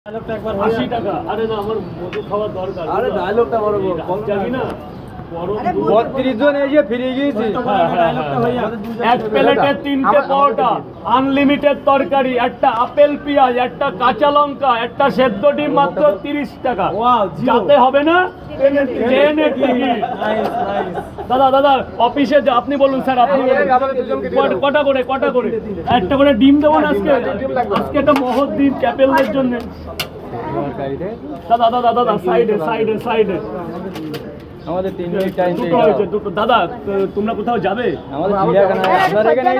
80 টাকা। আরে না, আমার মধু খাওয়ার দরকার। আরে ডায়লগটা বড় বড় কম জানি না। 32 জন এসে ফিরে গিয়েছি। এক প্লেটে 3টে পরোটা, আনলিমিটেড তরকারি, একটা আপেল পেঁয়াজ, একটা কাঁচা লঙ্কা, একটা সেদ্ধ ডিম, মাত্র 30 টাকা। যাতে হবে না ট্রেনে টিকিট। দাদা দাদা অফিসে আপনি বলুন স্যার, আপনি বলুন কটা করে একটা করে ডিম দেবো না আজকে? আজকে একটা মহৎ দিন ক্যাপেলদের জন্য। দাদা দাদা দাদা সাইডে সাইডে সাইডে আমাদের 3 মিনিট টাইম দুটো হয়েছে, দুটো। দাদা তোমরা কোথাও যাবে? আমাদের চিড়িয়াখানায় আপনার এখানে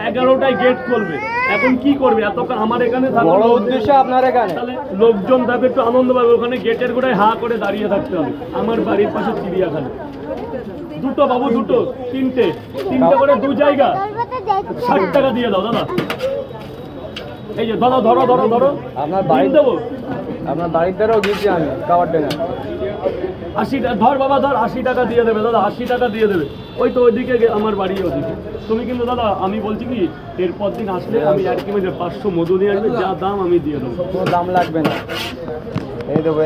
11টায় গেট করবে। এখন কি করবে এতক্ষণ আমার এখানে? বড় উদ্দেশ্য আপনার এখানে তাহলে লোকজন তাকে একটু আনন্দ পাবে। ওখানে গেটের গোড়ায় হা করে দাঁড়িয়ে থাকতে হবে। আমার বাড়ির পাশে চিড়িয়াখানা। দুটো বাবু, দুটো, তিনটে করে 2 জায়গা। 60 টাকা দিয়ে দাও দাদা। এই যে ধরো ধরো ধরো ধরো, আপনার বাড়ি দেবো। আপনার বাড়িতেও গিয়েছি আমি খাবার ডেনা 80 টাকা ধর বাবা, ধর 80 টাকা দিয়ে দেবে দাদা, 80 টাকা দিয়ে দেবে। ওই তো ওইদিকে আমার বাড়ি ওদিকে। তুমি কিন্তু দাদা, আমি বলছি কি, এরপর দিন আসলে আমি আর কি 500 মধু দিয়ে আসবে, যা দাম আমি দিয়ে দেবো। কোনো দাম লাগবে না, এই দেবো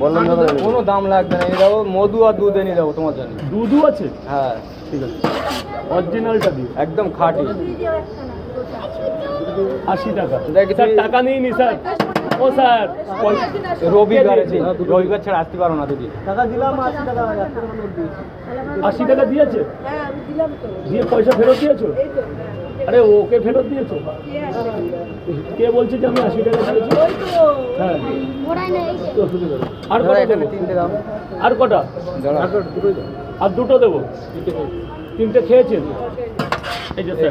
বললাম দাদা, কোনো দাম লাগবে না। এই দেবো মধু আর দুধ এনে দেবো তোমার জন্য। দুধও আছে? হ্যাঁ ঠিক আছে, অরিজিনালটা দিই, একদম খাঁটি। 80 টাকা। দেখি স্যার টাকা নিইনি স্যার। ও স্যার, রবিবার আছে, রবিবার ছাড়া আসতে পারো না দিদি। টাকা দিলাম 80 টাকা। 80 টাকা দিয়েছে? দিয়ে পয়সা ফেরত দিয়েছো? আরে ওকে ফেরত দিয়েছো? কে বলছে যে আমি 80 টাকা দিয়েছি? হ্যাঁ, আর কটা দেবো? আর কটা? আর দুটো দেবো। 3টে খেয়েছেন? এই যে স্যার।